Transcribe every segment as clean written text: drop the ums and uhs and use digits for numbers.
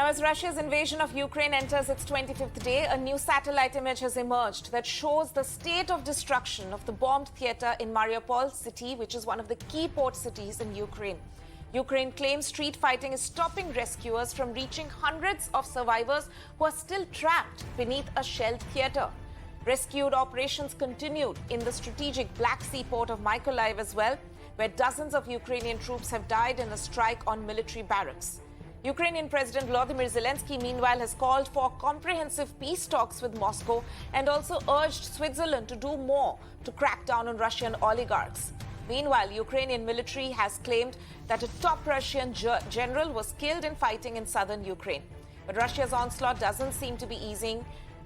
Now, as Russia's invasion of Ukraine enters its 25th day, a new satellite image has emerged that shows the state of destruction of the bombed theater in Mariupol city, which is one of the key port cities in Ukraine. Ukraine claims street fighting is stopping rescuers from reaching hundreds of survivors who are still trapped beneath a shelled theater. Rescued operations continued in the strategic Black Sea port of Mykolaiv as well, where dozens of Ukrainian troops have died in a strike on military barracks. Ukrainian President Zelenskyy, meanwhile, has called for comprehensive peace talks with Moscow and also urged Switzerland to do more to crack down on Russian oligarchs. Meanwhile, Ukrainian military has claimed that a top Russian general was killed in fighting in southern Ukraine. But Russia's onslaught doesn't seem to be easing.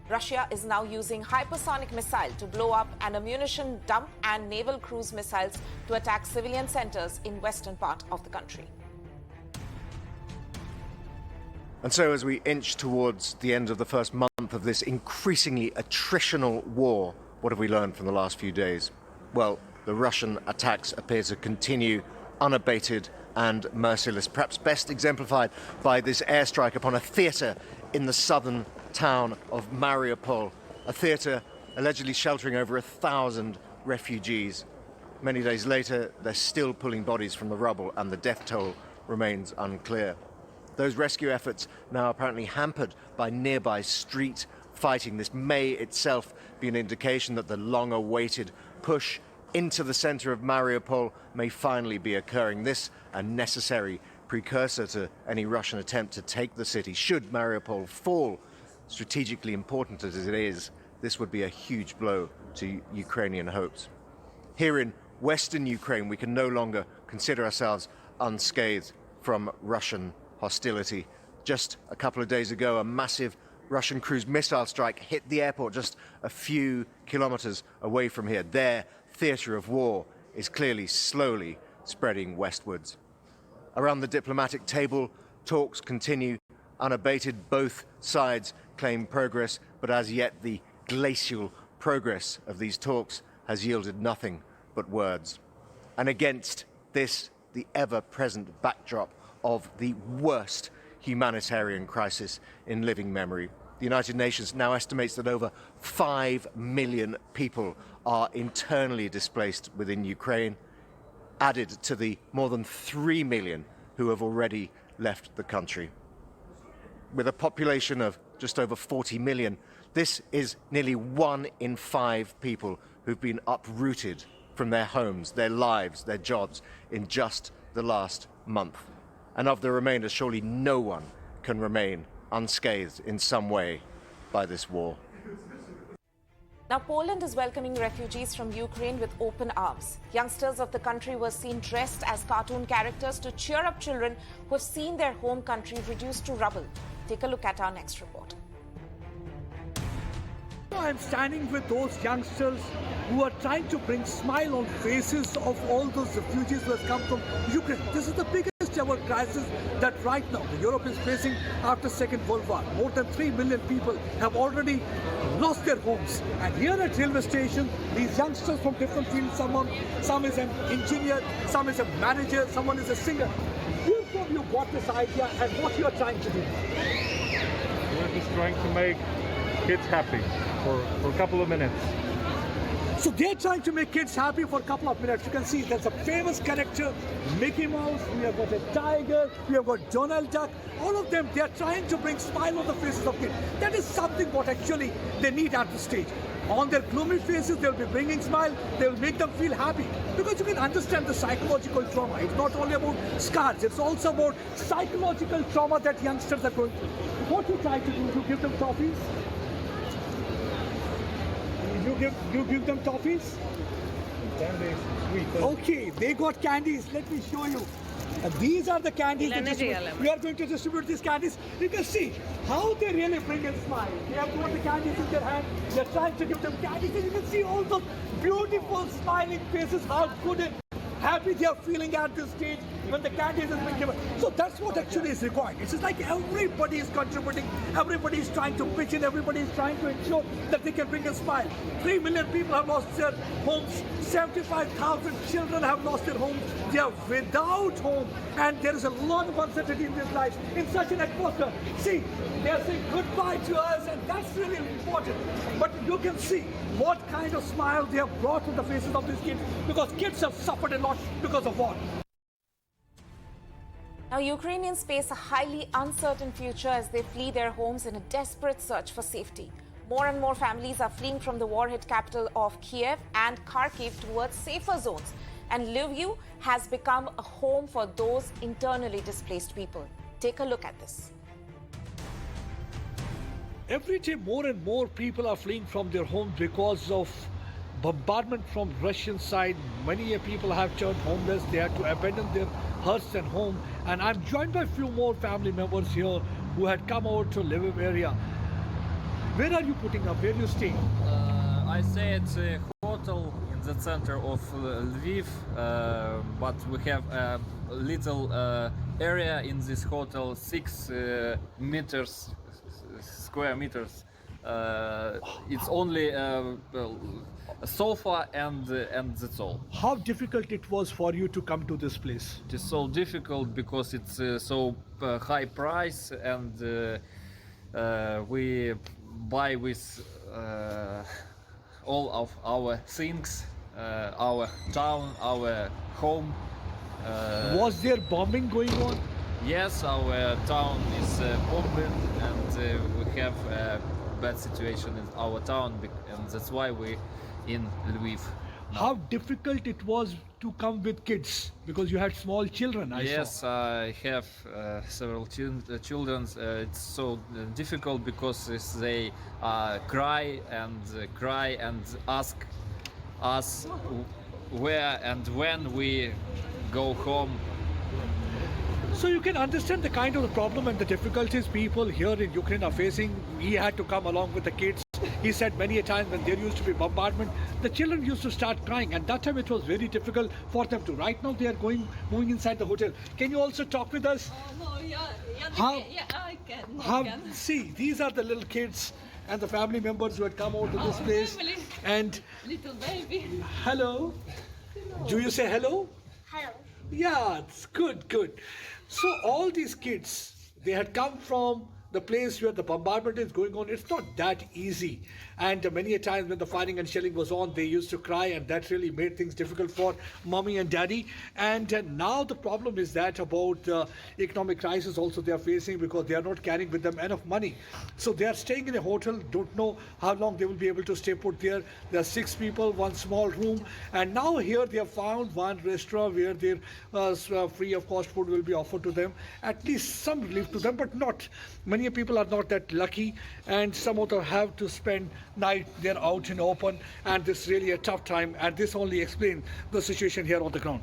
Russia is now using hypersonic missile to blow up an ammunition dump and naval cruise missiles to attack civilian centers in western part of the country. And so as we inch towards the end of the first month of this increasingly attritional war, what have we learned from the last few days? Well, the Russian attacks appear to continue unabated and merciless, perhaps best exemplified by this airstrike upon a theatre in the southern town of Mariupol, a theatre allegedly sheltering over 1,000 refugees. Many days later, they're still pulling bodies from the rubble and the death toll remains unclear. Those rescue efforts now apparently hampered by nearby street fighting. This may itself be an indication that the long-awaited push into the center of Mariupol may finally be occurring. This a necessary precursor to any Russian attempt to take the city. Should Mariupol fall, strategically important as it is, this would be a huge blow to Ukrainian hopes. Here in western Ukraine, we can no longer consider ourselves unscathed from Russian hostility. Just a couple of days ago, a massive Russian cruise missile strike hit the airport just a few kilometers away from here. Their theater of war is clearly slowly spreading westwards. Around the diplomatic table, talks continue unabated. Both sides claim progress, but as yet the glacial progress of these talks has yielded nothing but words. And against this, the ever-present backdrop of the worst humanitarian crisis in living memory. The United Nations now estimates that over 5 million people are internally displaced within Ukraine, added to the more than 3 million who have already left the country. With a population of just over 40 million, this is nearly 1 in 5 people who've been uprooted from their homes, their lives, their jobs in just the last month. And of the remainder, surely no one can remain unscathed in some way by this war. Now, Poland is welcoming refugees from Ukraine with open arms. Youngsters of the country were seen dressed as cartoon characters to cheer up children who have seen their home country reduced to rubble. Take a look at our next report. I'm standing with those youngsters who are trying to bring smile on faces of all those refugees who have come from Ukraine. This is the biggest ever crisis that right now Europe is facing after Second World War. More than 3 million people have already lost their homes. And here at railway station, these youngsters from different fields, some is an engineer, some is a manager, someone is a singer. Who from you got this idea and what you are trying to do? We're just trying to make kids happy for a couple of minutes. So they're trying to make kids happy for a couple of minutes. You can see there's a famous character, Mickey Mouse, we have got a tiger, we have got Donald Duck. All of them, they're trying to bring smile on the faces of kids. That is something what actually they need at the stage. On their gloomy faces, they'll be bringing smile, they'll make them feel happy. Because you can understand the psychological trauma. It's not only about scars, it's also about psychological trauma that youngsters are going through. What you try to do, you give them toffees? You give them toffees? Candies, sweet. Okay, they got candies. Let me show you. These are the candies we are going to distribute these candies. You can see how they really bring a smile. They have got the candies in their hand. They're trying to give them candies. And you can see all those beautiful smiling faces, how good and happy they are feeling at this stage. when the candidates has been given. So that's what actually is required. It's like everybody is contributing, everybody is trying to pitch in, everybody is trying to ensure that they can bring a smile. 3 million people have lost their homes, 75,000 children have lost their homes, they are without home, and there is a lot of uncertainty in their lives in such an atmosphere. See, they are saying goodbye to us, and that's really important. But you can see what kind of smile they have brought to the faces of these kids, because kids have suffered a lot because of war. Now, Ukrainians face a highly uncertain future as they flee their homes in a desperate search for safety. More and more families are fleeing from the war-hit capital of Kiev and Kharkiv towards safer zones. And Lviv has become a home for those internally displaced people. Take a look at this. Every day more and more people are fleeing from their homes because of bombardment from Russian side. Many people have turned homeless. They had to abandon their huts and home. And I'm joined by a few more family members here who had come over to Lviv area. Where are you putting up? Where are you staying? I stay at a hotel in the center of Lviv, but we have a little area in this hotel, 6 meters, square meters. It's only a sofa and that's all. How difficult it was for you to come to this place? It is so difficult because it's so high price, and we buy with all of our things, our town, our home. Was there bombing going on? Yes, our town is bombed, and we have a bad situation in our town, and that's why we in Lviv. How difficult it was to come with kids, because you had small children, I Yes, saw. I have several children. It's so difficult because they cry and ask us where and when we go home. So you can understand the kind of the problem and the difficulties people here in Ukraine are facing. He had to come along with the kids. He said many a time when there used to be bombardment, the children used to start crying, and that time it was very difficult for them to. Right now they are moving inside the hotel. Can you also talk with us? No, yeah, How- I can. See, these are the little kids and the family members who had come over to this place. family. And Little baby. hello. Do you say hello? Hello. Yeah, it's good. So all these kids, they had come from the place where the bombardment is going on. It's not that easy. And many a times when the fighting and shelling was on, they used to cry, and that really made things difficult for mommy and daddy. And now the problem is that about the economic crisis also they are facing, because they are not carrying with them enough money. So they are staying in a hotel, don't know how long they will be able to stay put there. There are 6 people, 1 small room. And now here they have found one restaurant where their free of cost food will be offered to them. At least some relief to them, but not. Many people are not that lucky, and some of them have to spend night they're out in open, and this is really a tough time, and this only explains the situation here on the ground.